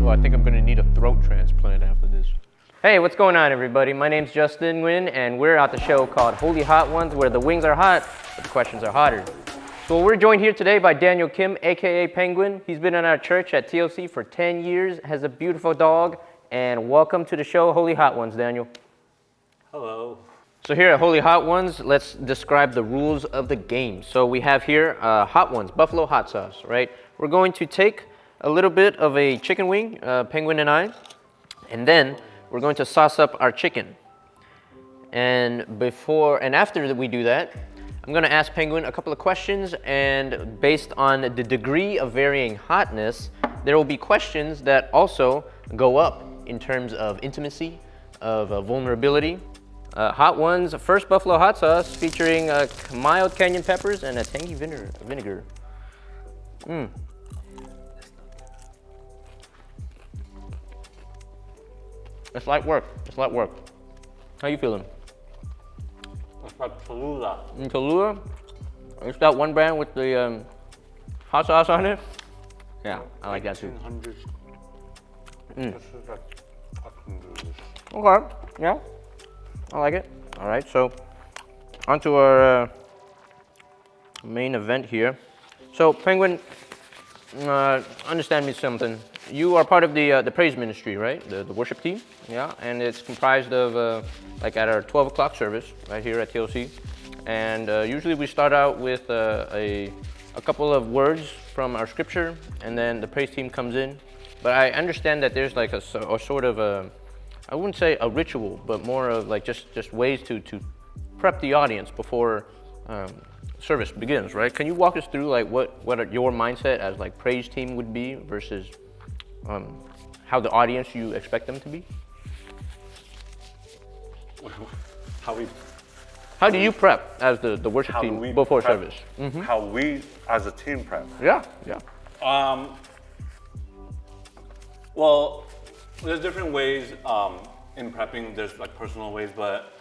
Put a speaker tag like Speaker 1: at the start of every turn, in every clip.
Speaker 1: Oh, I think I'm gonna need a throat transplant after this.
Speaker 2: Hey, what's going on, everybody? My name's Justin Nguyen, and we're at the show called Holy Hot Ones, where the wings are hot, but the questions are hotter. So we're joined here today by Daniel Kim, aka Penguin. He's been in our church at TLC for 10 years, has a beautiful dog, and welcome to the show, Holy Hot Ones, Daniel.
Speaker 3: Hello.
Speaker 2: So here at Holy Hot Ones, let's describe the rules of the game. So we have here Hot Ones, buffalo hot sauce, right? We're going to take a little bit of a chicken wing, Penguin and I, and then we're going to sauce up our chicken. And after we do that, I'm gonna ask Penguin a couple of questions, and based on the degree of varying hotness, there will be questions that also go up in terms of intimacy, of vulnerability. Hot Ones, first buffalo hot sauce featuring mild cayenne peppers and a tangy vinegar. It's light work. How you feeling?
Speaker 3: It's like Tallulah.
Speaker 2: Tallulah? It's that one brand with the hot sauce on it? Yeah, I like that too.
Speaker 3: 1800s. This is like fucking delicious.
Speaker 2: Okay, yeah, I like it. All right, so on to our main event here. So Penguin, understand me something. You are part of the praise ministry, right? The worship team, yeah, and it's comprised of like at our 12 o'clock service right here at TLC, and usually we start out with a couple of words from our scripture, and then the praise team comes in. But I understand that there's like a sort of I wouldn't say a ritual, but more of like just ways to prep the audience before service begins, right? Can you walk us through like what your mindset as like praise team would be versus how the audience you expect them to be? How do you prep as the worship team before service? Mm-hmm.
Speaker 3: How we as a team prep?
Speaker 2: Yeah.
Speaker 3: Well, there's different ways in prepping. There's like personal ways, but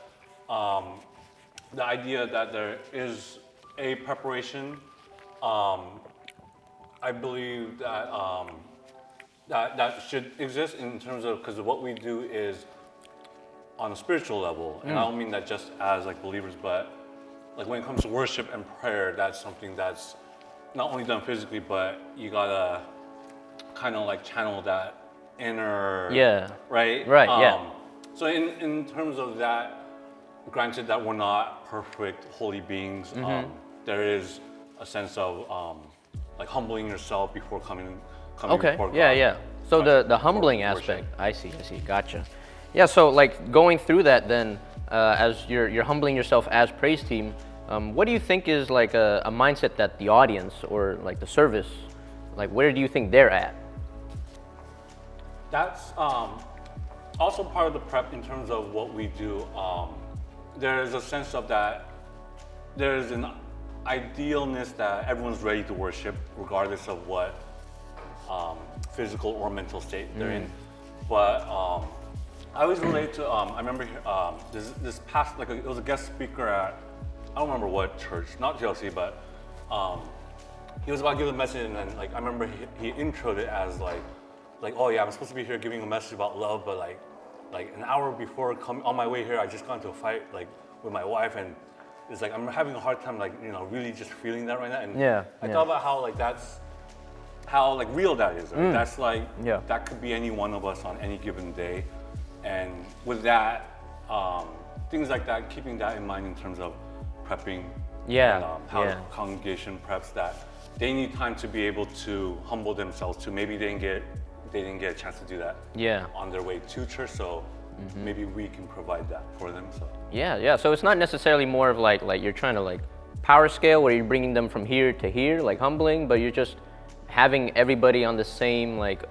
Speaker 3: the idea that there is a preparation, I believe that that should exist in terms of, because what we do is on a spiritual level, and I don't mean that just as like believers, but like when it comes to worship and prayer, that's something that's not only done physically, but you gotta kind of like channel that inner, right,
Speaker 2: yeah.
Speaker 3: So in terms of that, granted that we're not perfect holy beings, there is a sense of like humbling yourself before coming
Speaker 2: Okay,
Speaker 3: before God.
Speaker 2: yeah. So the humbling aspect, I see, gotcha. Yeah, so like going through that then, as you're humbling yourself as praise team, what do you think is like a mindset that the audience or like the service, like where do you think they're at?
Speaker 3: That's also part of the prep in terms of what we do. There is a sense of that there's an idealness that everyone's ready to worship regardless of what physical or mental state they're in. But I always relate to, I remember this past, like it was a guest speaker at, I don't remember what church, not TLC, but he was about to give a message, and then like I remember he introed it as like, oh yeah, I'm supposed to be here giving a message about love, but like an hour before on my way here, I just got into a fight like with my wife, and it's like I'm having a hard time like really just feeling that right now. And I thought about how like that's how like real that is. Right? That's like that could be any one of us on any given day, and with that, things like that, keeping that in mind in terms of prepping. And, how the congregation preps that they need time to be able to humble themselves. To maybe they didn't get a chance to do that on their way to church, so maybe we can provide that for them. So
Speaker 2: so it's not necessarily more of like you're trying to like power scale where you're bringing them from here to here, like humbling, but you're just having everybody on the same like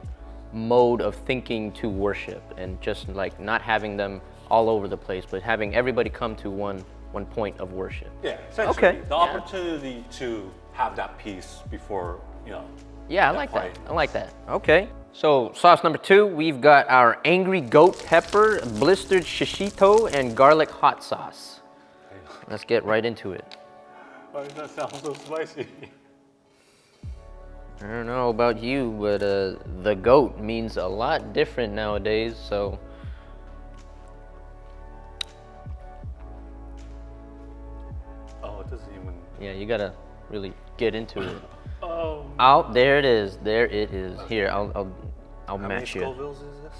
Speaker 2: mode of thinking to worship, and just like not having them all over the place, but having everybody come to one point of worship.
Speaker 3: Yeah, essentially. The opportunity to have that peace before,
Speaker 2: Yeah, I like that. I like that. Okay. So sauce number 2, we've got our angry goat pepper, blistered shishito, and garlic hot sauce. Let's get right into it.
Speaker 3: Why does that sound so spicy?
Speaker 2: I don't know about you, but the goat means a lot different nowadays, so.
Speaker 3: Oh, it doesn't even.
Speaker 2: Yeah, you gotta really get into it.
Speaker 3: Oh.
Speaker 2: Oh, there it is. There it is. Here, I'll
Speaker 3: How many
Speaker 2: match you.
Speaker 3: Scovilles is this?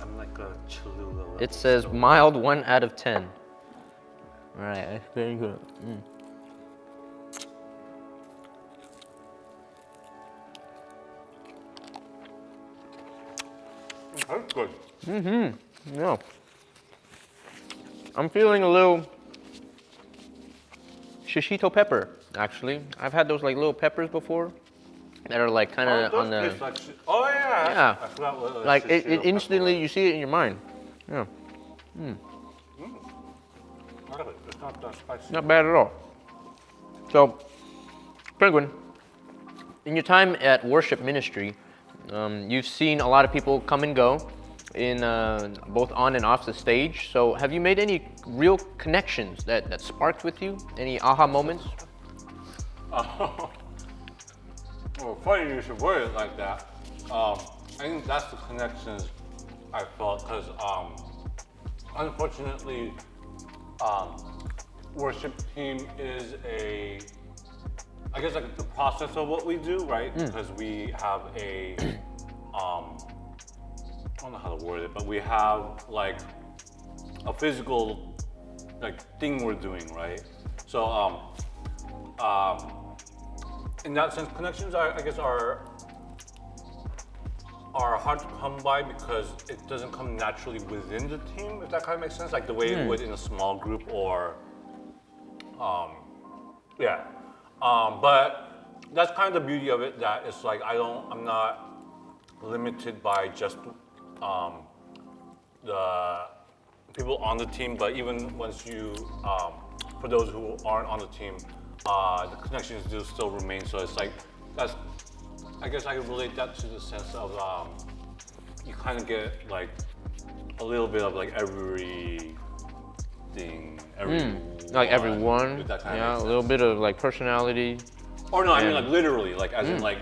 Speaker 3: I'm like a Cholula level.
Speaker 2: It says mild 1 out of 10. All right, that's very good.
Speaker 3: That's good.
Speaker 2: Yeah. I'm feeling a little shishito pepper, actually. I've had those like little peppers before that are like kind of on the.
Speaker 3: Taste like oh yeah.
Speaker 2: Yeah.
Speaker 3: I forgot what
Speaker 2: Like
Speaker 3: shishito
Speaker 2: it instantly,
Speaker 3: pepper
Speaker 2: you see it in your mind. Yeah.
Speaker 3: was. Really, it's not that spicy.
Speaker 2: Not bad at all. So, Penguin, in your time at worship ministry, you've seen a lot of people come and go in both on and off the stage. So, have you made any real connections that sparked with you? Any aha moments?
Speaker 3: Well, funny you should word it like that. I think that's the connections I felt because unfortunately, worship team is I guess like the process of what we do, right? Because we have I don't know how to word it, but we have like a physical like thing we're doing, right? So in that sense, connections I guess are hard to come by because it doesn't come naturally within the team, if that kind of makes sense, like the way it would in a small group or yeah. But that's kind of the beauty of it, that it's like I'm not limited by just the people on the team, but even once you, for those who aren't on the team, the connections do still remain. So it's like, I guess I could relate that to the sense of you kind of get like a little bit of like everything,
Speaker 2: Like everyone,
Speaker 3: if that kind of
Speaker 2: yeah,
Speaker 3: makes
Speaker 2: a little
Speaker 3: sense.
Speaker 2: bit of like personality.
Speaker 3: Or no, I mean like literally, like as in like,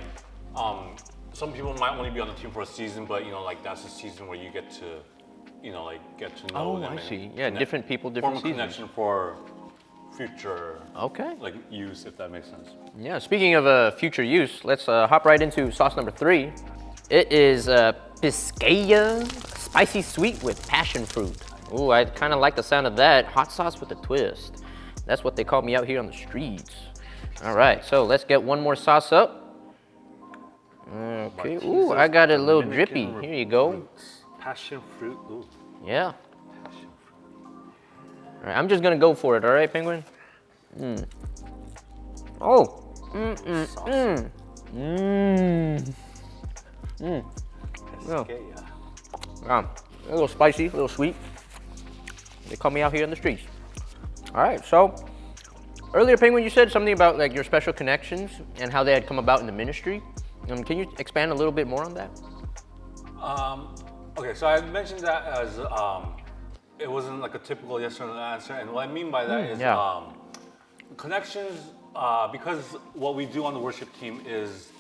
Speaker 3: some people might only be on the team for a season, but you know, like that's a season where you get to, you know, like get to know
Speaker 2: Oh,
Speaker 3: them.
Speaker 2: I
Speaker 3: and
Speaker 2: see. Yeah, different people,
Speaker 3: form
Speaker 2: different
Speaker 3: a
Speaker 2: seasons.
Speaker 3: connection for future,
Speaker 2: Okay.
Speaker 3: like use, if that makes sense.
Speaker 2: Yeah, speaking of future use, let's hop right into sauce number 3. It is Piscaya spicy sweet with passion fruit. Ooh, I kind of like the sound of that. Hot sauce with a twist. That's what they call me out here on the streets. All right, so let's get one more sauce up. Okay, ooh, I got it a little drippy. Here you go.
Speaker 3: Passion fruit, ooh.
Speaker 2: Yeah.
Speaker 3: Passion fruit.
Speaker 2: All right, I'm just gonna go for it, all right, Penguin? Oh. Yeah.
Speaker 3: Piscaya.
Speaker 2: A little spicy, a little sweet. They call me out here in the streets. All right, so earlier, Penguin, you said something about like your special connections and how they had come about in the ministry. Can you expand a little bit more on that?
Speaker 3: Okay, so I mentioned that as it wasn't like a typical yes or no answer, and what I mean by that is
Speaker 2: yeah.
Speaker 3: connections, because what we do on the worship team is,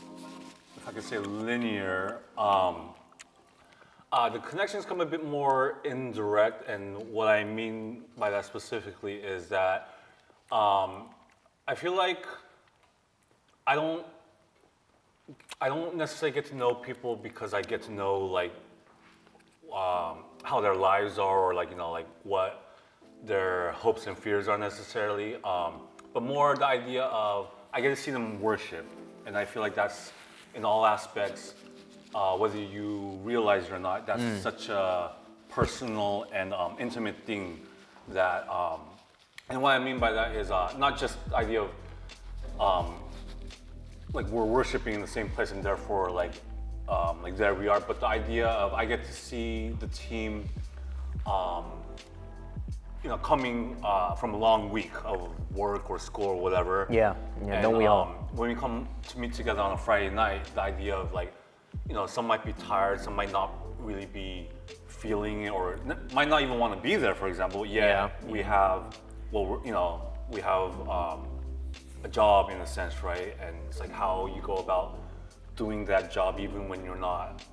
Speaker 3: if I could say, linear. The connections come a bit more indirect, and what I mean by that specifically is that I feel like I don't necessarily get to know people because I get to know like how their lives are, or like, you know, like what their hopes and fears are necessarily, but more the idea of I get to see them worship, and I feel like that's in all aspects, whether you realize it or not, that's such a personal and intimate thing that, and what I mean by that is not just the idea of like we're worshiping in the same place and therefore like there we are, but the idea of I get to see the team, you know, coming from a long week of work or school or whatever.
Speaker 2: Yeah,
Speaker 3: And,
Speaker 2: don't we all?
Speaker 3: when we come to meet together on a Friday night, the idea of like, you know, some might be tired, some might not really be feeling it, or might not even want to be there, for example. Yeah. We have, well, you know, we have a job in a sense, right? And it's like how you go about doing that job even when you're not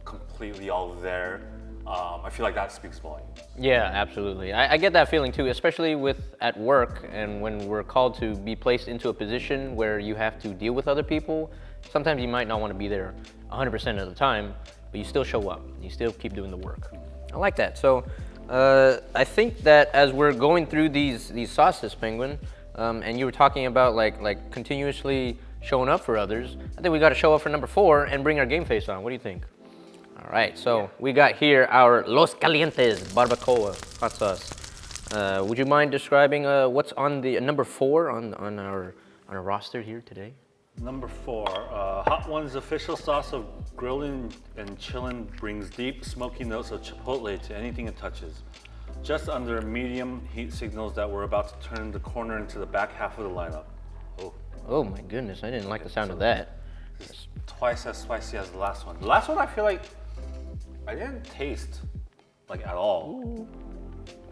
Speaker 3: completely all there. I feel like that speaks volumes.
Speaker 2: Yeah, absolutely. I get that feeling too, especially with at work and when we're called to be placed into a position where you have to deal with other people. Sometimes you might not want to be there 100% of the time, but you still show up. You still keep doing the work. I like that. So I think that as we're going through these sauces, Penguin, and you were talking about like continuously showing up for others, I think we got to show up for number 4 and bring our game face on. What do you think? All right, so we got here our Los Calientes barbacoa hot sauce. Would you mind describing what's on the number 4 on our roster here today?
Speaker 3: Number 4, Hot One's official sauce of grilling and chilling brings deep, smoky notes of chipotle to anything it touches. Just under medium heat signals that we're about to turn the corner into the back half of the lineup.
Speaker 2: Oh my goodness, I didn't like the sound of that.
Speaker 3: It's twice as spicy as the last one. The last one I feel like I didn't taste like at all.
Speaker 2: Ooh.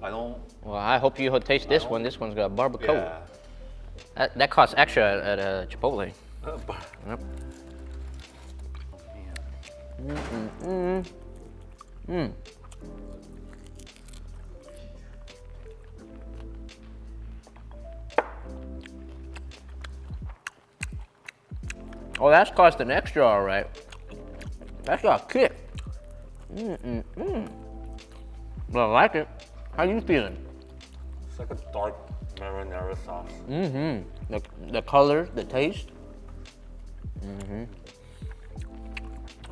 Speaker 3: I don't.
Speaker 2: Well, I hope you taste this one. This one's got barbacoa.
Speaker 3: Yeah.
Speaker 2: That costs extra at Chipotle. Yep. Oh, that's costing extra, all right. That's got a kick. Well, I like it. How you feeling?
Speaker 3: It's like a dark marinara sauce.
Speaker 2: The color, the taste.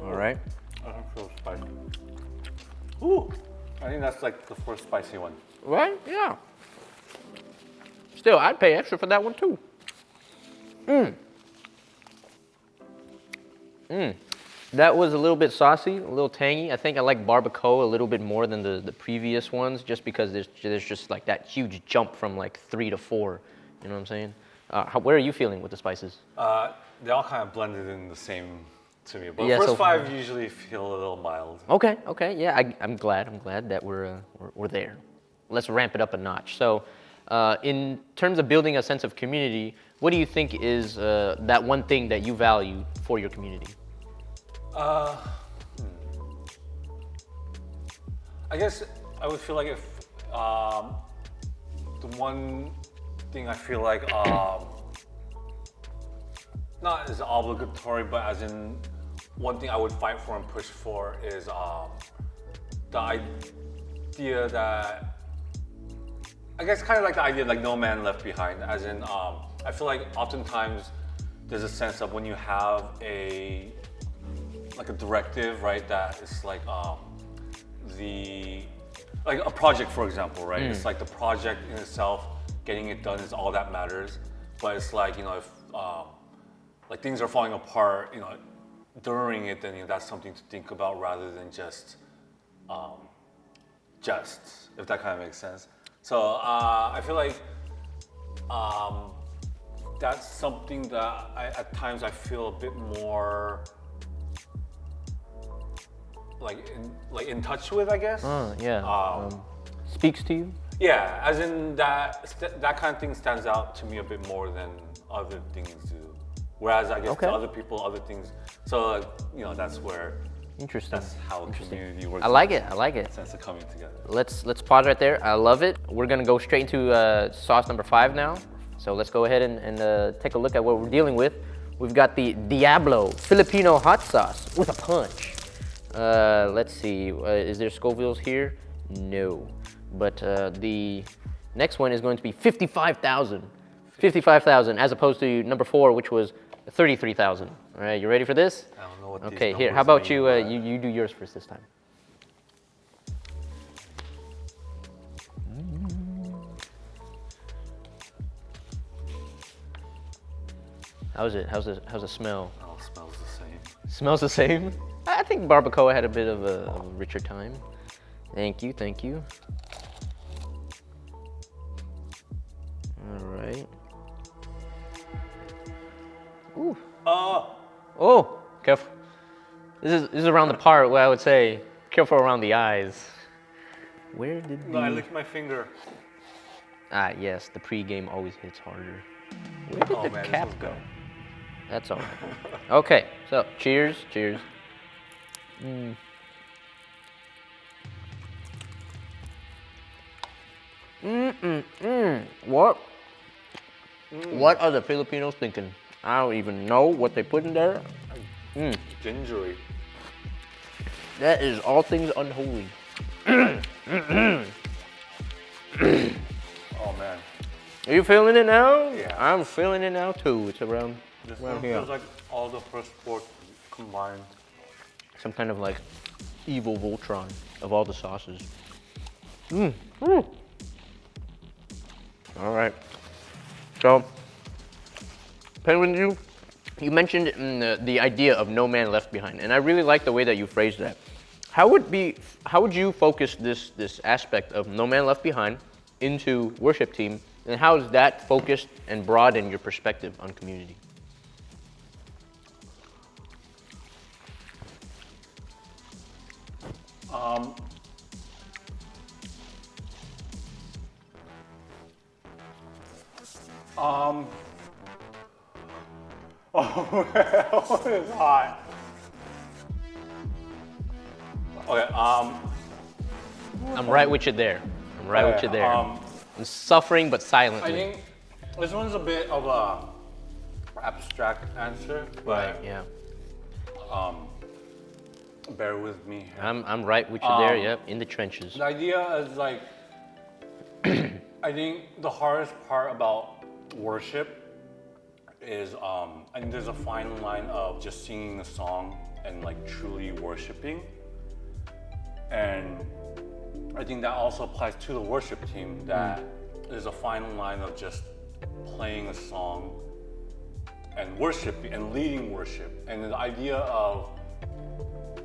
Speaker 2: All right.
Speaker 3: I don't feel spicy. Ooh, I think that's like the first spicy one.
Speaker 2: Right? Yeah. Still, I'd pay extra for that one too. That was a little bit saucy, a little tangy. I think I like barbacoa a little bit more than the previous ones, just because there's just like that huge jump from like 3 to 4. You know what I'm saying? Where are you feeling with the spices?
Speaker 3: They all kind of blended in the same to me, but
Speaker 2: Yeah,
Speaker 3: the first
Speaker 2: so-
Speaker 3: 5 usually feel a little mild.
Speaker 2: Okay. Yeah, I'm glad that we're there. Let's ramp it up a notch. So, in terms of building a sense of community, what do you think is that one thing that you value for your community?
Speaker 3: I guess I would feel like if the one thing I feel like not as obligatory, but as in one thing I would fight for and push for is the idea that I guess kind of like the idea like no man left behind. As in, I feel like oftentimes there's a sense of when you have a directive, right? That is like like a project, for example, right? It's like the project in itself, getting it done is all that matters. But it's like, you know, if like things are falling apart, you know, during it, then that's something to think about rather than just if that kind of makes sense. So I feel like that's something that at times I feel a bit more like in touch with, I guess.
Speaker 2: Speaks to you?
Speaker 3: Yeah, as in that kind of thing stands out to me a bit more than other things do. Whereas I guess to other people, other things. So you know, that's where.
Speaker 2: Interesting.
Speaker 3: That's how community works.
Speaker 2: I like it.
Speaker 3: Sense of coming together.
Speaker 2: Let's pause right there. I love it. We're gonna go straight into sauce number 5 now. So let's go ahead and take a look at what we're dealing with. We've got the Diablo Filipino hot sauce with a punch. Let's see, is there Scovilles here? No. But the next one is going to be 55,000. 55,000 as opposed to number 4, which was 33,000. All right, you ready for this?
Speaker 3: I don't know what these
Speaker 2: Okay, here,
Speaker 3: numbers
Speaker 2: how about
Speaker 3: mean,
Speaker 2: you do yours first this time. How's the smell?
Speaker 3: Oh, it smells the same.
Speaker 2: Smells the same? I think barbacoa had a bit of a richer time. Thank you. All right. Ooh. Oh, careful. This is around the part where I would say, careful around the eyes. Where did
Speaker 3: No, I licked my finger.
Speaker 2: Yes, the pregame always hits harder. Where did
Speaker 3: Oh,
Speaker 2: the
Speaker 3: man, this
Speaker 2: cap
Speaker 3: was
Speaker 2: go?
Speaker 3: good.
Speaker 2: That's all right. Okay, so cheers, cheers. What? What are the Filipinos thinking? I don't even know what they put in there.
Speaker 3: Gingery.
Speaker 2: That is all things unholy.
Speaker 3: Oh man.
Speaker 2: Are you feeling it now?
Speaker 3: Yeah.
Speaker 2: I'm feeling it now too. It's around
Speaker 3: This
Speaker 2: around
Speaker 3: one
Speaker 2: here.
Speaker 3: feels like all the first four combined.
Speaker 2: Some kind of like evil Voltron of all the sauces. All right. So, Penguin, you mentioned the idea of no man left behind, and I really like the way that you phrased that. How would you focus this aspect of no man left behind into worship team, and how is that focused and broaden your perspective on community?
Speaker 3: Oh man, it's hot. Okay,
Speaker 2: I'm right with you there. I'm right with you there. I'm suffering but
Speaker 3: I
Speaker 2: silently.
Speaker 3: think this one's a bit of a abstract answer, but
Speaker 2: Yeah.
Speaker 3: bear with me here.
Speaker 2: I'm right with you there. Yep, in the trenches.
Speaker 3: The idea is like, I think the hardest part about worship is, I think there's a fine line of just singing a song and like truly worshiping. And I think that also applies to the worship team, that there's a fine line of just playing a song and worshiping and leading worship. And the idea of,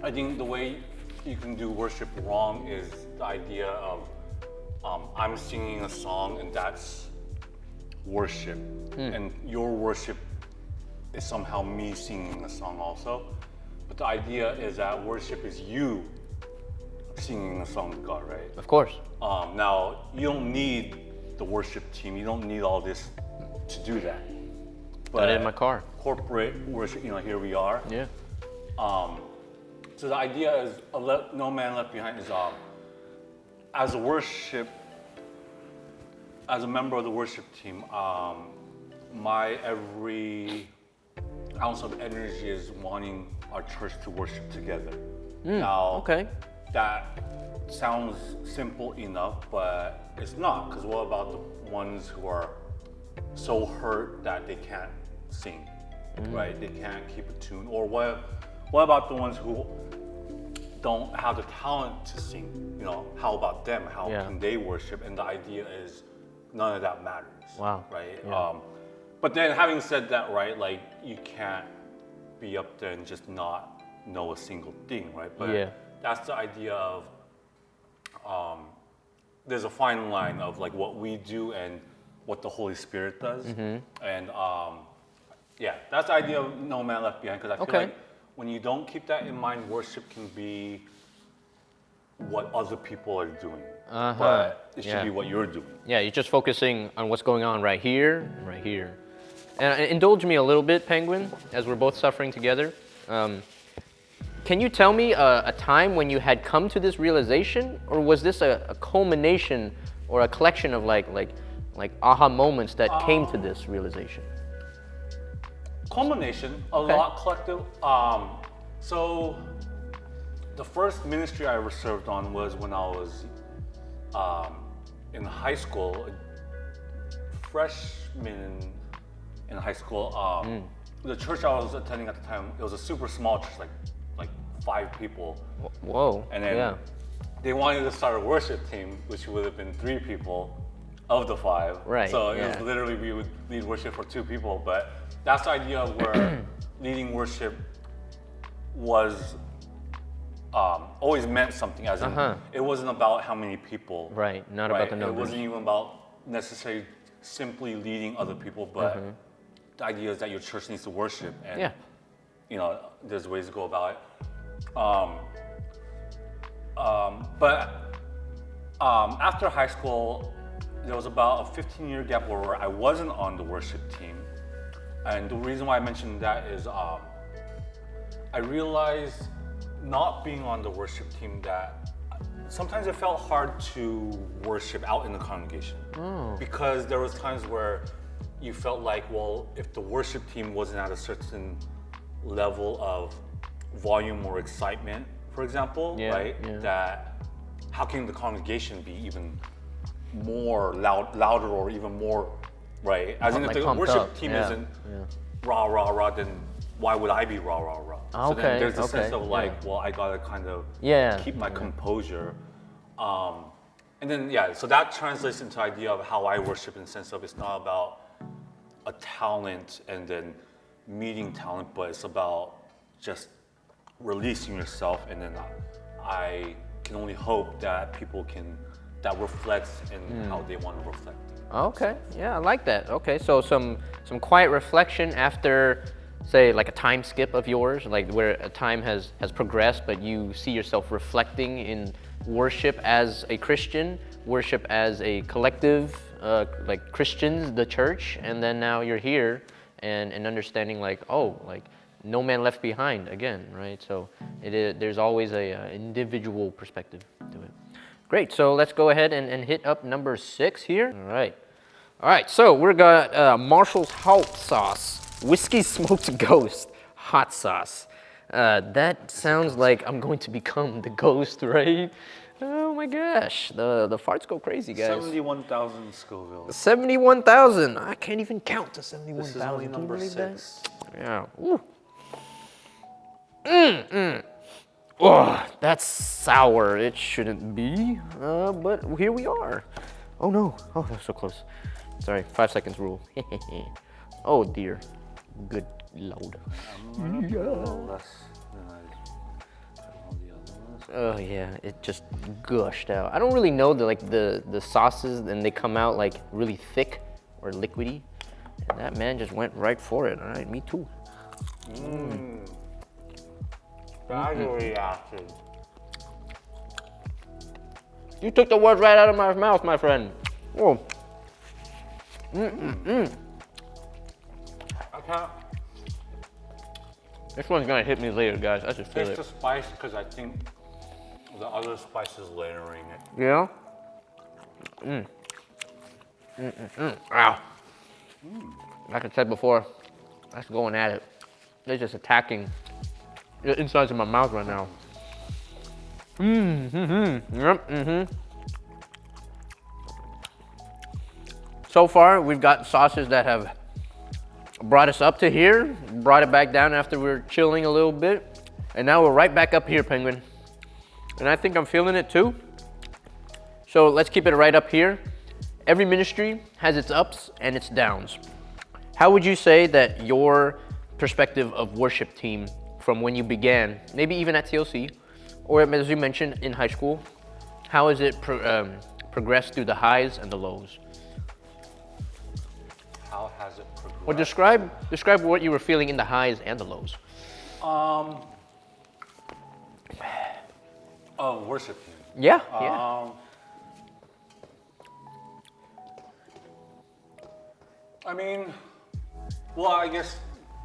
Speaker 3: I think the way you can do worship wrong is the idea of I'm singing a song and that's worship, and your worship is somehow me singing a song also. But the idea is that worship is you singing a song to God, right?
Speaker 2: Of course.
Speaker 3: Now, you don't need the worship team, you don't need all this to do that.
Speaker 2: Got it in my car.
Speaker 3: Corporate worship, here we are.
Speaker 2: Yeah.
Speaker 3: So the idea is no man left behind is as a member of the worship team, my every ounce of energy is wanting our church to worship together. Now,
Speaker 2: Okay.
Speaker 3: that sounds simple enough, but it's not, because what about the ones who are so hurt that they can't sing, right? They can't keep a tune. Or what about the ones who don't have the talent to sing? How about them? How
Speaker 2: Yeah.
Speaker 3: can they worship? And the idea is none of that matters.
Speaker 2: Wow.
Speaker 3: Right?
Speaker 2: Yeah.
Speaker 3: But then having said that, right, like you can't be up there and just not know a single thing, right? But
Speaker 2: Yeah.
Speaker 3: that's the idea of there's a fine line of like what we do and what the Holy Spirit does. And that's the idea of no man left behind, because I feel
Speaker 2: Okay.
Speaker 3: like when you don't keep that in mind, worship can be what other people are doing, but it should
Speaker 2: Yeah.
Speaker 3: be what you're doing.
Speaker 2: Yeah, you're just focusing on what's going on right here and right here. And indulge me a little bit, Penguin, as we're both suffering together. Can you tell me a time when you had come to this realization, or was this a culmination or a collection of like aha moments that came to this realization?
Speaker 3: Culmination, a lot collective. So the first ministry I ever served on was when I was in high school, freshman in high school. The church I was attending at the time, it was a super small church, like 5 people.
Speaker 2: Whoa.
Speaker 3: And then
Speaker 2: yeah.
Speaker 3: they wanted to start a worship team, which would have been 3 people of the 5.
Speaker 2: Right,
Speaker 3: So it
Speaker 2: yeah.
Speaker 3: was literally we would lead worship for 2 people. But that's the idea of where leading worship was always meant something. As in, it wasn't about how many people.
Speaker 2: Right, not about the
Speaker 3: It
Speaker 2: numbers.
Speaker 3: wasn't even about necessarily simply leading other people, but the idea is that your church needs to worship, and
Speaker 2: Yeah.
Speaker 3: there's ways to go about it. But after high school, there was about a 15-year gap where I wasn't on the worship team, And the reason why I mentioned that is I realized not being on the worship team that sometimes it felt hard to worship out in the congregation. Because there was times where you felt like, well, if the worship team wasn't at a certain level of volume or excitement, for example, right?
Speaker 2: Yeah.
Speaker 3: That how can the congregation be even more louder or even more, right? As in, if
Speaker 2: Like
Speaker 3: the
Speaker 2: pumped
Speaker 3: worship
Speaker 2: up.
Speaker 3: team
Speaker 2: Yeah.
Speaker 3: isn't rah, rah, rah, then why would I be rah, rah, rah? So
Speaker 2: Okay,
Speaker 3: then there's a sense
Speaker 2: okay,
Speaker 3: of like, well, I gotta kind of
Speaker 2: Yeah,
Speaker 3: keep my composure. And then, so that translates into the idea of how I worship in the sense of it's not about a talent and then meeting talent, but it's about just releasing yourself, and then I can only hope that people that reflects in how they want to reflect.
Speaker 2: Okay, yeah, I like that. Okay, so some quiet reflection after, say, like a time skip of yours, like where a time has progressed, but you see yourself reflecting in worship as a Christian, worship as a collective, like Christians, the church, and then now you're here and understanding like, oh, like no man left behind again, right? So there's always a individual perspective to it. Great, so let's go ahead and hit up number 6 here. All right, so we've got Marshall's hot sauce, whiskey smoked ghost hot sauce. That sounds like I'm going to become the ghost, right? Oh my gosh, the farts go crazy, guys.
Speaker 3: 71,000 Scoville.
Speaker 2: 71,000. I can't even count to 71,000.
Speaker 3: This is only
Speaker 2: Can you
Speaker 3: number
Speaker 2: believe that?
Speaker 3: 6.
Speaker 2: Yeah. Ooh. Oh, that's sour. It shouldn't be, but here we are. Oh no. Oh, that was so close. Sorry, 5 seconds rule. Oh dear. Good Lord.
Speaker 3: Less than I put all the other ones.
Speaker 2: Oh yeah, it just gushed out. I don't really know the sauces, and they come out like really thick or liquidy. And that man just went right for it. All right, me too.
Speaker 3: Battery acid.
Speaker 2: You took the words right out of my mouth, my friend. Oh.
Speaker 3: I can't
Speaker 2: This one's gonna hit me later, guys. I just feel
Speaker 3: taste the
Speaker 2: it.
Speaker 3: spice because I think the other spice is layering it.
Speaker 2: Yeah. Wow. Like I said before, that's going at it. They're just attacking the insides of my mouth right now. Yep. So far, we've got sauces that have brought us up to here, brought it back down after we were chilling a little bit, and now we're right back up here, Penguin. And I think I'm feeling it too. So let's keep it right up here. Every ministry has its ups and its downs. How would you say that your perspective of worship team from when you began, maybe even at TLC, or as you mentioned in high school, how has it progressed through the highs and the lows?
Speaker 3: How has it progressed?
Speaker 2: Well, describe what you were feeling in the highs and the lows.
Speaker 3: Worship team.
Speaker 2: Yeah.
Speaker 3: I mean, well, I guess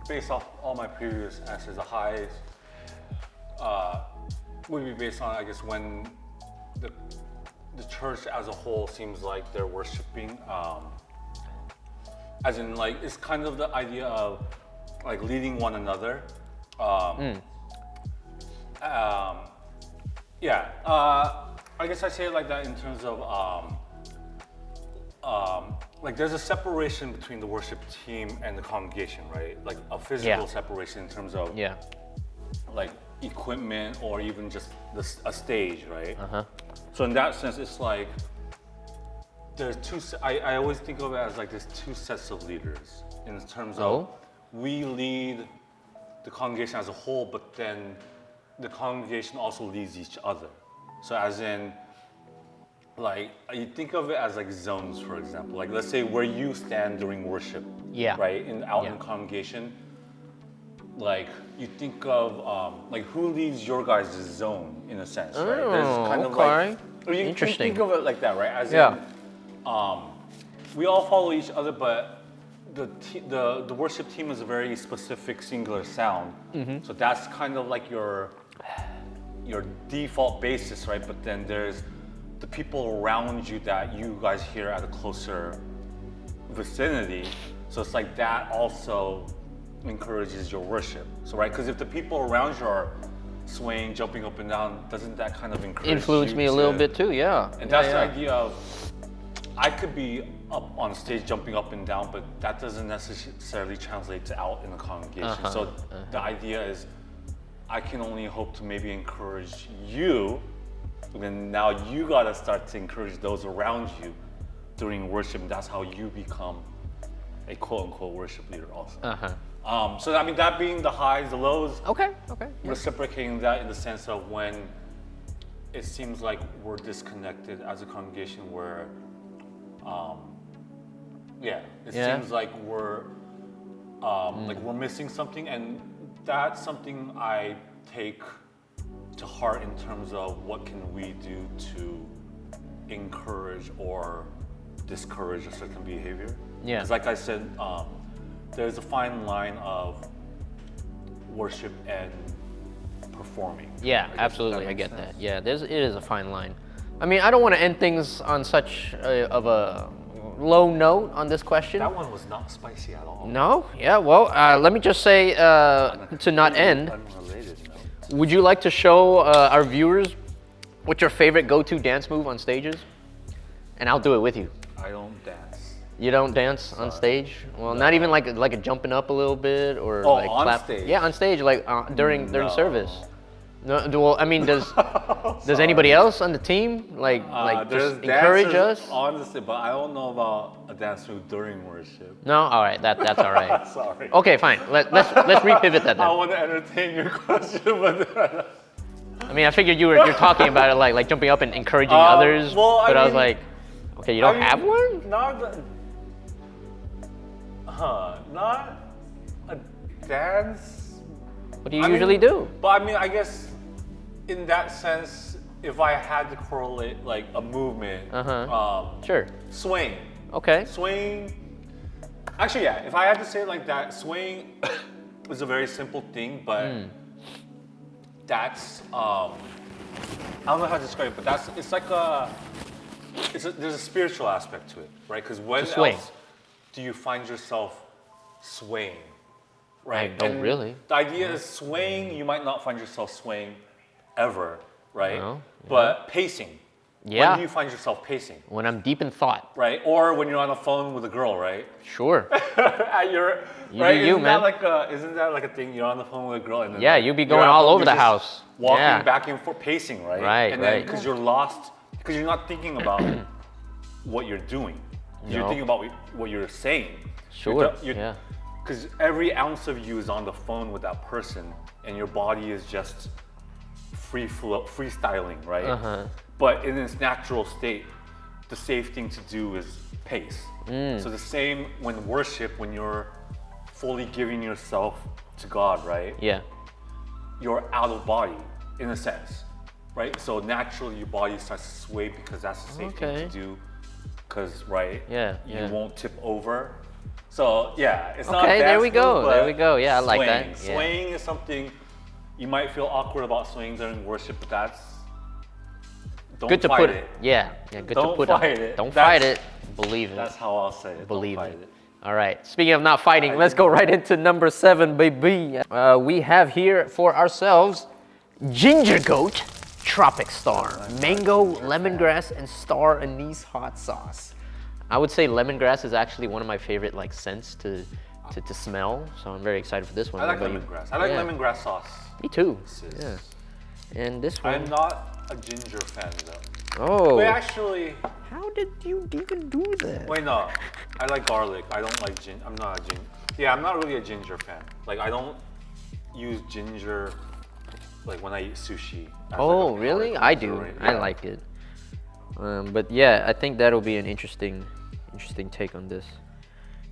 Speaker 3: based off all my previous answers, the highs would be based on, I guess, when the church as a whole seems like they're worshiping, as in like it's kind of the idea of like leading one another. I guess I say it like that in terms of like there's a separation between the worship team and the congregation, right? Like a physical separation in terms of like equipment or even just a stage, right? So in that sense, it's like there's I always think of it as like there's 2 sets of leaders in terms of we lead the congregation as a whole, but then the congregation also leads each other. So as in, like you think of it as like zones, for example. Like let's say where you stand during worship, right, out in the congregation. Like you think of like who leads your guys' zone in a sense, right? There's kind of like
Speaker 2: Interesting.
Speaker 3: Think of it like that, right? As in, we all follow each other, but the worship team is a very specific singular sound. So that's kind of like your default basis, right? But then there's the people around you that you guys hear at a closer vicinity. So it's like that also encourages your worship. So right, because if the people around you are swaying, jumping up and down, doesn't that kind of
Speaker 2: influence me a little bit too? Yeah.
Speaker 3: And that's the idea of, I could be up on stage jumping up and down, but that doesn't necessarily translate to out in the congregation. So the idea is, I can only hope to maybe encourage you, and then now you gotta start to encourage those around you during worship, and that's how you become a quote-unquote worship leader also. So I mean, that being the highs, the lows,
Speaker 2: Okay.
Speaker 3: reciprocating that in the sense of when it seems like we're disconnected as a congregation where, seems like we're missing something, and that's something I take to heart in terms of what can we do to encourage or discourage a certain behavior.
Speaker 2: Yeah.
Speaker 3: Because like I said, there's a fine line of worship and performing.
Speaker 2: Yeah, absolutely. I get that. Yeah, it is a fine line. I mean, I don't want to end things on such of a low note on this question.
Speaker 3: That one was not spicy at all.
Speaker 2: No? Yeah, well, let me just say to not end,
Speaker 3: Unrelated note.
Speaker 2: would you like to show our viewers what's your favorite go-to dance move on stages? And I'll do it with you.
Speaker 3: I don't dance.
Speaker 2: You don't dance on stage? Well, not even like a jumping up a little bit or like
Speaker 3: on
Speaker 2: clap.
Speaker 3: stage?
Speaker 2: Yeah, on stage, like during service. No, well, I mean, does anybody else on the team like
Speaker 3: There's
Speaker 2: just encourage
Speaker 3: dances
Speaker 2: us?
Speaker 3: honestly, but I don't know about a dance move during worship.
Speaker 2: No, all right, that's all right.
Speaker 3: Sorry.
Speaker 2: Okay, fine. Let's repivot that
Speaker 3: I
Speaker 2: then.
Speaker 3: want to entertain your question, but
Speaker 2: I mean, I figured you're talking about it like jumping up and encouraging others,
Speaker 3: well,
Speaker 2: but I was
Speaker 3: mean-
Speaker 2: like, okay, you don't have one?
Speaker 3: Not a dance.
Speaker 2: What do you usually do?
Speaker 3: But I mean, I guess in that sense, if I had to correlate like a movement,
Speaker 2: Sure.
Speaker 3: swing.
Speaker 2: Okay.
Speaker 3: Swing. Actually, yeah. If I had to say it like that, swing is a very simple thing, but that's I don't know how to describe it, but it's like there's a spiritual aspect to it, right? Because when
Speaker 2: swing.
Speaker 3: else do you find yourself swaying,
Speaker 2: I
Speaker 3: right?
Speaker 2: don't
Speaker 3: And
Speaker 2: really.
Speaker 3: The idea is swaying. You might not find yourself swaying ever, right?
Speaker 2: No,
Speaker 3: But pacing.
Speaker 2: Yeah.
Speaker 3: When do you find yourself pacing?
Speaker 2: When I'm deep in thought.
Speaker 3: Right, or when you're on the phone with a girl, right?
Speaker 2: Sure.
Speaker 3: At your,
Speaker 2: You
Speaker 3: right?
Speaker 2: do you, man.
Speaker 3: Isn't that like a thing? You're on the phone with a girl, and then
Speaker 2: Yeah,
Speaker 3: like,
Speaker 2: you be
Speaker 3: you're
Speaker 2: going
Speaker 3: at
Speaker 2: all
Speaker 3: home,
Speaker 2: over
Speaker 3: you're
Speaker 2: the
Speaker 3: just
Speaker 2: house.
Speaker 3: walking
Speaker 2: Yeah.
Speaker 3: back and forth, pacing, right?
Speaker 2: Right,
Speaker 3: and then
Speaker 2: right.
Speaker 3: because you're lost, because you're not thinking about what you're doing. You're
Speaker 2: No.
Speaker 3: thinking about what you're saying.
Speaker 2: Sure. Yeah.
Speaker 3: Because every ounce of you is on the phone with that person, and your body is just freestyling, right? But in its natural state, the safe thing to do is pace. So the same when worship, when you're fully giving yourself to God, right?
Speaker 2: Yeah.
Speaker 3: You're out of body in a sense, right? So naturally your body starts to sway because that's the safe thing to do. Because, right?
Speaker 2: Yeah,
Speaker 3: You
Speaker 2: yeah.
Speaker 3: won't tip over. So yeah, it's not
Speaker 2: Okay,
Speaker 3: a
Speaker 2: there
Speaker 3: dance
Speaker 2: we go,
Speaker 3: move, but
Speaker 2: there we go. Yeah, I like that.
Speaker 3: swaying.
Speaker 2: Yeah.
Speaker 3: Swaying is something you might feel awkward about swaying during worship, but that's don't
Speaker 2: Good to
Speaker 3: fight
Speaker 2: put
Speaker 3: it.
Speaker 2: Yeah, good to
Speaker 3: Don't
Speaker 2: put
Speaker 3: fight
Speaker 2: up.
Speaker 3: it.
Speaker 2: Don't
Speaker 3: That's-
Speaker 2: fight it. Believe it.
Speaker 3: That's how I'll say it.
Speaker 2: Believe
Speaker 3: don't fight
Speaker 2: it.
Speaker 3: it.
Speaker 2: All right. Speaking of not fighting, let's go right into number 7, baby. We have here for ourselves ginger goat, tropic star, mango, lemongrass, and star anise hot sauce. I would say lemongrass is actually one of my favorite like scents to smell. So I'm very excited for this one.
Speaker 3: I like
Speaker 2: What about you?
Speaker 3: lemongrass. I like
Speaker 2: Yeah.
Speaker 3: lemongrass sauce.
Speaker 2: Me too.
Speaker 3: Sis.
Speaker 2: Yeah. And this one.
Speaker 3: I'm not a ginger fan though.
Speaker 2: Oh.
Speaker 3: Wait, actually,
Speaker 2: How did you even do that?
Speaker 3: wait, no. I like garlic. I don't like ginger. I'm not a ginger. Yeah, I'm not really a ginger fan. Like, I don't use ginger like when I eat sushi. as,
Speaker 2: Oh,
Speaker 3: like, a
Speaker 2: really?
Speaker 3: palate
Speaker 2: I
Speaker 3: cleanser,
Speaker 2: do.
Speaker 3: right?
Speaker 2: I
Speaker 3: Yeah.
Speaker 2: like it. But yeah, I think that'll be an interesting take on this.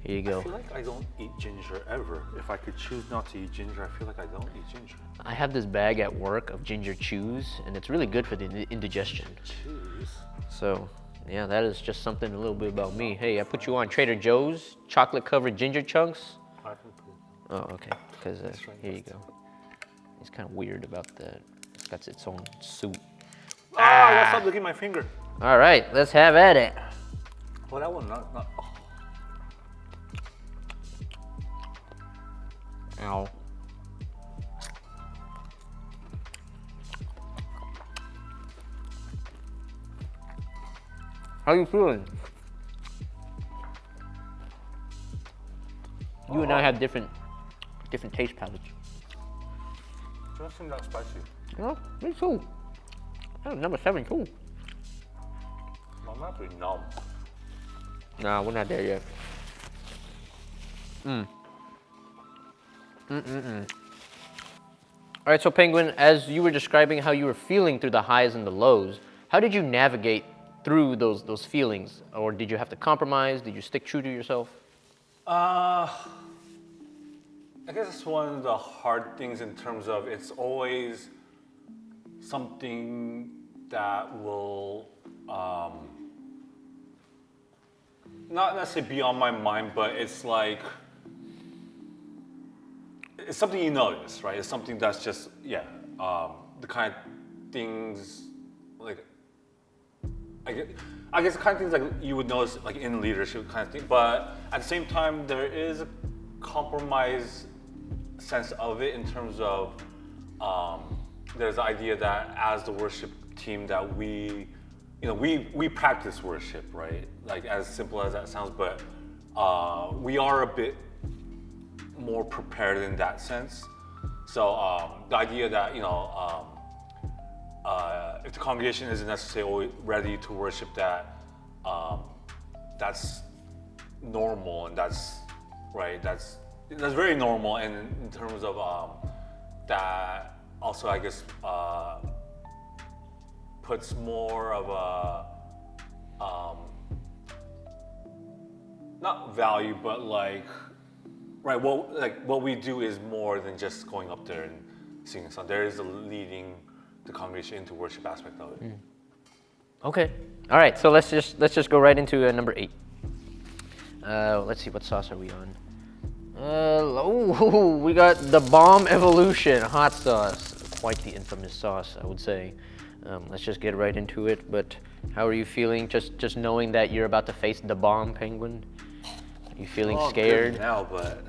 Speaker 2: Here you
Speaker 3: I
Speaker 2: go.
Speaker 3: feel like I don't eat ginger ever. If I could choose not to eat ginger, I feel like I don't eat ginger.
Speaker 2: I have this bag at work of ginger chews, and it's really good for the indigestion.
Speaker 3: Choose.
Speaker 2: So Yeah, that is just something a little bit about me. Hey, I put you on Trader Joe's chocolate-covered ginger chunks. Oh, okay. Because here you go. It's kind of weird about that. It's got its own suit.
Speaker 3: Ah, stop licking my finger.
Speaker 2: All right, let's have at it.
Speaker 3: Well, that one, not. Oh.
Speaker 2: Ow. How you feeling? You and I have different taste palates.
Speaker 3: Doesn't seem that spicy.
Speaker 2: Yeah, me too. That was number 7 too.
Speaker 3: My mouth is numb.
Speaker 2: Nah, we're not there yet. All right, so Penguin, as you were describing how you were feeling through the highs and the lows, how did you navigate through those feelings? Or did you have to compromise? Did you stick true to yourself?
Speaker 3: I guess it's one of the hard things in terms of it's always something that will not necessarily be on my mind, but it's like it's something you notice, right? It's something that's just the kind of things like I guess the kind of things like you would notice like in leadership kind of thing, but at the same time there is a compromise sense of it in terms of there's the idea that as the worship team that we practice worship, right? Like as simple as that sounds, but we are a bit more prepared in that sense. So the idea that if the congregation isn't necessarily ready to worship, that's normal, and that's right. That's very normal, and in terms of that also, I guess, puts more of a not value, but like right. What we do is more than just going up there and singing a song. There is a leading the congregation into worship aspect of it.
Speaker 2: Okay. All right. So let's just go right into number 8. Let's see, what sauce are we on? We got the Bomb Evolution hot sauce. Quite the infamous sauce, I would say. Let's just get right into it. But how are you feeling? Just knowing that you're about to face the bomb, Penguin. Are you feeling scared?
Speaker 3: Good now, but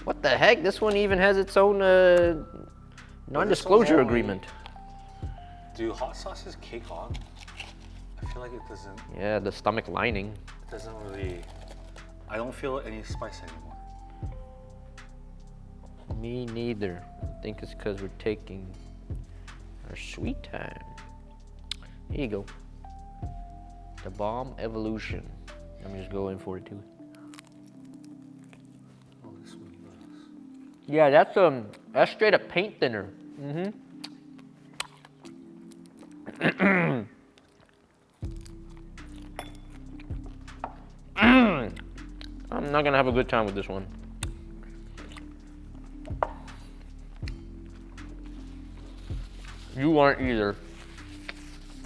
Speaker 2: What the heck? This one even has its own non-disclosure agreement.
Speaker 3: Do hot sauces cake on? I feel like it doesn't.
Speaker 2: Yeah, the stomach lining.
Speaker 3: It doesn't really. I don't feel any spice anymore.
Speaker 2: Me neither. I think it's because we're taking our sweet time. Here you go. The Bomb Evolution. Let me just go in for it too.
Speaker 3: Oh, this one does.
Speaker 2: Yeah, that's straight up paint thinner. I'm not gonna have a good time with this one. You aren't either.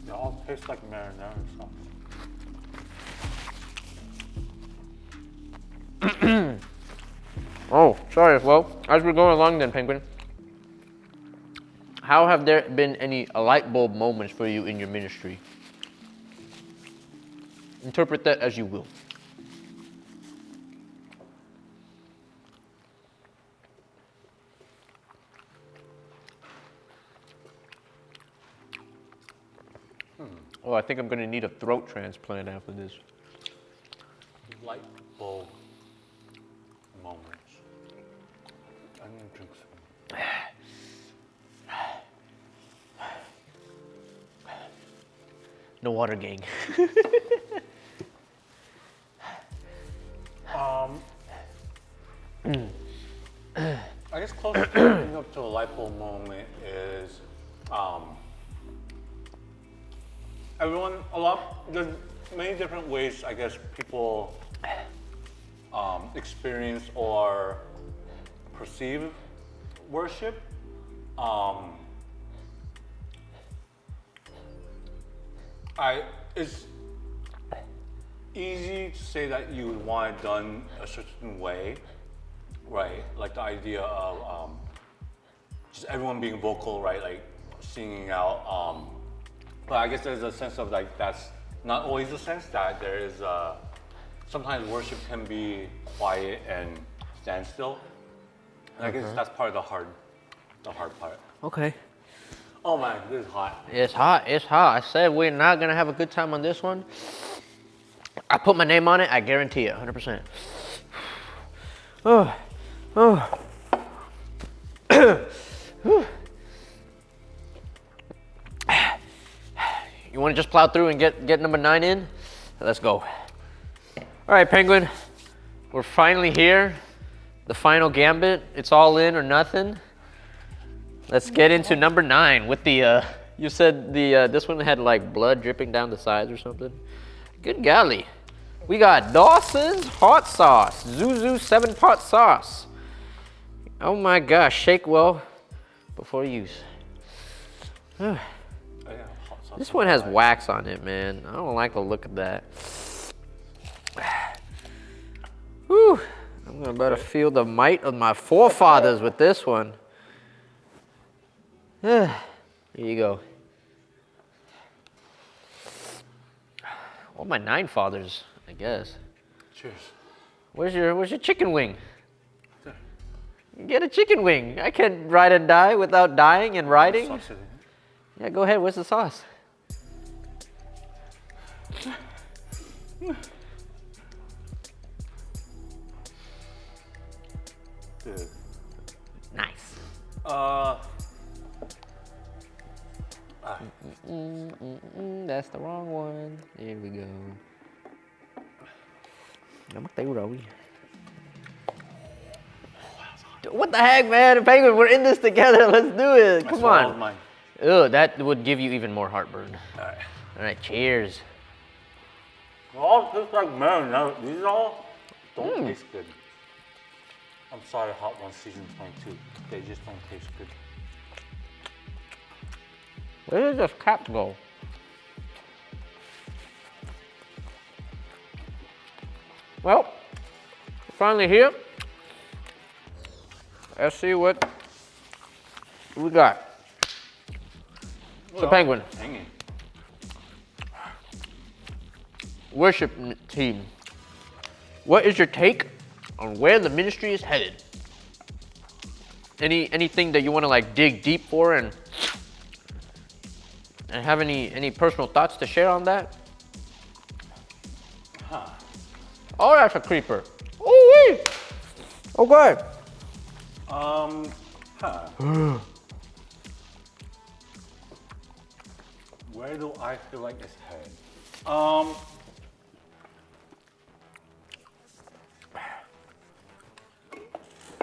Speaker 3: They all taste like marinara sauce.
Speaker 2: Oh, sorry. Well, as we're going along then, Penguin, how have there been any light bulb moments for you in your ministry? Interpret that as you will.
Speaker 1: Oh, I think I'm gonna need a throat transplant after this.
Speaker 3: Light bulb moments. I'm gonna drink some.
Speaker 2: No water, gang.
Speaker 3: I guess closest to up to a light bulb moment is there's many different ways I guess people experience or perceive worship. easy to say that you would want it done a certain way, right? Like the idea of just everyone being vocal, right? Like singing out. But I guess there's a sense of like that's not always the sense that there is. Sometimes worship can be quiet and stand still. And I guess that's part of the hard part.
Speaker 2: Okay.
Speaker 3: Oh man, this is hot.
Speaker 2: It's hot. It's hot. I said we're not gonna have a good time on this one. I put my name on it. I guarantee it, 100%. Oh, oh. You want to just plow through and get number 9 in? Let's go. All right, Penguin. We're finally here. The final gambit. It's all in or nothing. Let's get into number 9 with the. You said the this one had like blood dripping down the sides or something. Good golly. We got Dawson's hot sauce, Zuzu 7-pot sauce. Oh my gosh, shake well before use.
Speaker 3: Oh, yeah, hot sauce.
Speaker 2: This one has wax on it, man. I don't like the look of that. Whew. I'm about to feel the might of my forefathers with this one. Here you go. All my 9 fathers, I guess.
Speaker 3: Cheers.
Speaker 2: Where's your chicken wing? Get a chicken wing. I can't ride and die without dying and riding.
Speaker 3: Sauce in it.
Speaker 2: Yeah, go ahead. Where's the sauce?
Speaker 3: Dude.
Speaker 2: Nice. That's the wrong one. There we go. What the heck, man? Penguin, we're in this together. Let's do it. Come on.
Speaker 3: Mine.
Speaker 2: Ugh, that would give you even more heartburn.
Speaker 3: All right.
Speaker 2: All right, cheers.
Speaker 3: All tastes like man. No, these all don't taste good. I'm sorry, Hot Ones season 22. They just don't taste good.
Speaker 2: Where did this cap go? Well, we're finally here. Let's see what we got. So, Penguin,
Speaker 3: Hanging.
Speaker 2: worship team, what is your take on where the ministry is headed? Anything that you want to like dig deep for and have any personal thoughts to share on that?
Speaker 3: Huh.
Speaker 2: Oh, that's a creeper. Oh wait. Okay.
Speaker 3: Huh. Where do I feel like it's headed?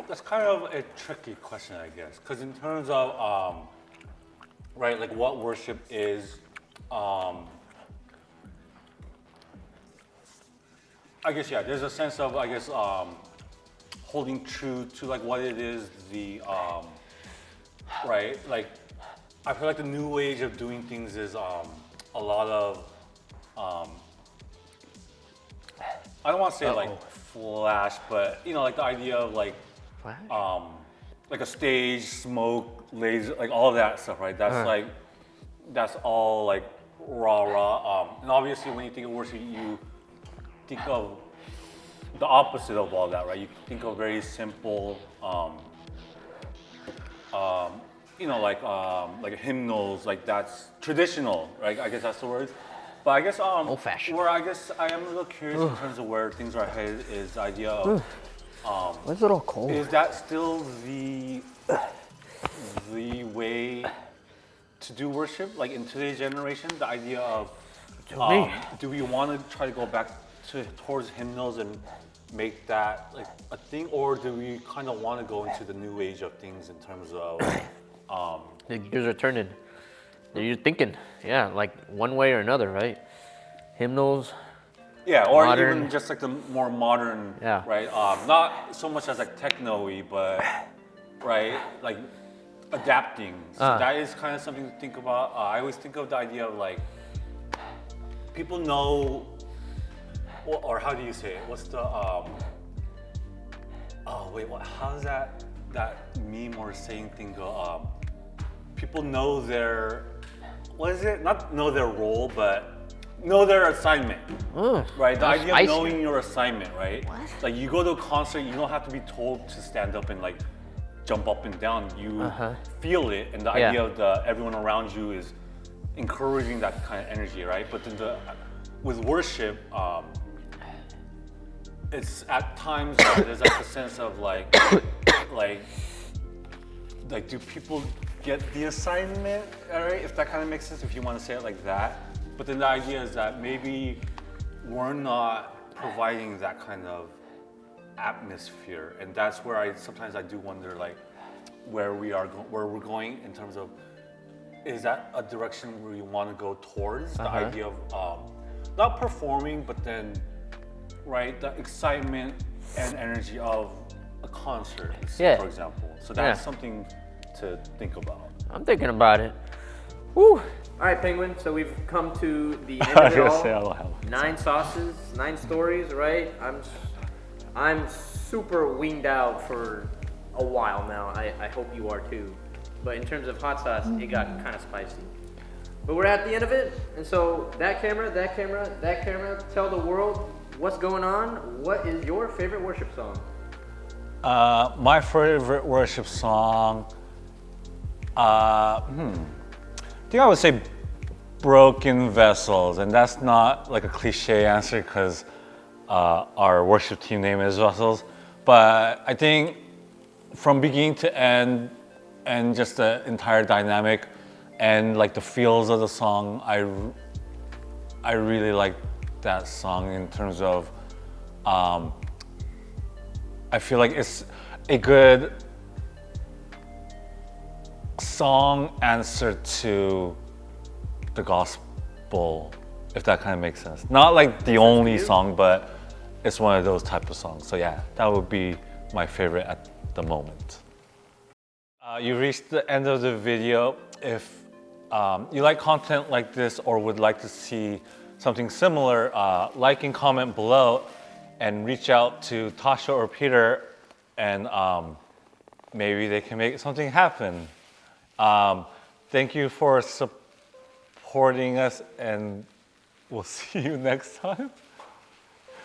Speaker 3: That's kind of a tricky question, I guess, because in terms of right, like what worship is, I guess yeah, there's a sense of holding true to like what it is, the right, like I feel like the new age of doing things is a lot of I don't want to say like flash, but you know, like the idea of like like a stage, smoke, laser, like all of that stuff, right? That's like, that's all like rah. And obviously when you think of worship, you think of the opposite of all that, right? You think of very simple, you know, like hymnals, like that's traditional, right? I guess that's the word. But I guess
Speaker 2: old-fashioned.
Speaker 3: where I guess I am a little curious in terms of where things are headed is the idea of
Speaker 2: Why is it all cold?
Speaker 3: is that still the way to do worship? Like in today's generation, the idea of do we want to try to go back towards hymnals and make that like a thing, or do we kind of want to go into the new age of things in terms of
Speaker 2: The gears are turning. You're thinking, yeah, like one way or another, right? Hymnals.
Speaker 3: yeah, or
Speaker 2: modern.
Speaker 3: even just like the more modern,
Speaker 2: Yeah.
Speaker 3: right? Not so much as like techno-y, but right, like adapting. So that is kind of something to think about. I always think of the idea of like people know or how do you say it? What's the Oh wait, what? How does that meme or saying thing go? People know their, what is it? Not know their role, but know their assignment. Right? The
Speaker 2: that's
Speaker 3: idea
Speaker 2: spicy.
Speaker 3: of knowing your assignment, right? Like you go to a concert, you don't have to be told to stand up and like jump up and down. You feel it, and the
Speaker 2: Yeah.
Speaker 3: idea of everyone around you is encouraging that kind of energy, right? But then with worship, it's at times there's like a sense of like do people get the assignment, all right? If that kind of makes sense, if you want to say it like that. But then the idea is that maybe we're not providing that kind of atmosphere, and that's where sometimes I do wonder like where we're going in terms of, is that a direction where you want to go towards the idea of not performing, but then right, the excitement and energy of a concert, for example. So that's something to think about.
Speaker 2: I'm thinking about it. Woo! All right, Penguin. So we've come to the end of it all. 9 sauces, 9 stories, right? I'm super winged out for a while now. I hope you are too. But in terms of hot sauce, it got kind of spicy. But we're at the end of it, and so that camera, tell the world what's going on. What is your favorite worship song?
Speaker 3: My favorite worship song, I think I would say Broken Vessels, and that's not like a cliche answer because our worship team name is Vessels, but I think from beginning to end and just the entire dynamic and like the feels of the song, I really like that song in terms of I feel like it's a good song answer to the gospel, if that kind of makes sense. Not like the only song, but it's one of those type of songs. So yeah, that would be my favorite at the moment. You reached the end of the video. If you like content like this or would like to see something similar, like and comment below and reach out to Tasha or Peter, and maybe they can make something happen. Thank you for supporting us, and we'll see you next time.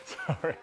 Speaker 3: Sorry.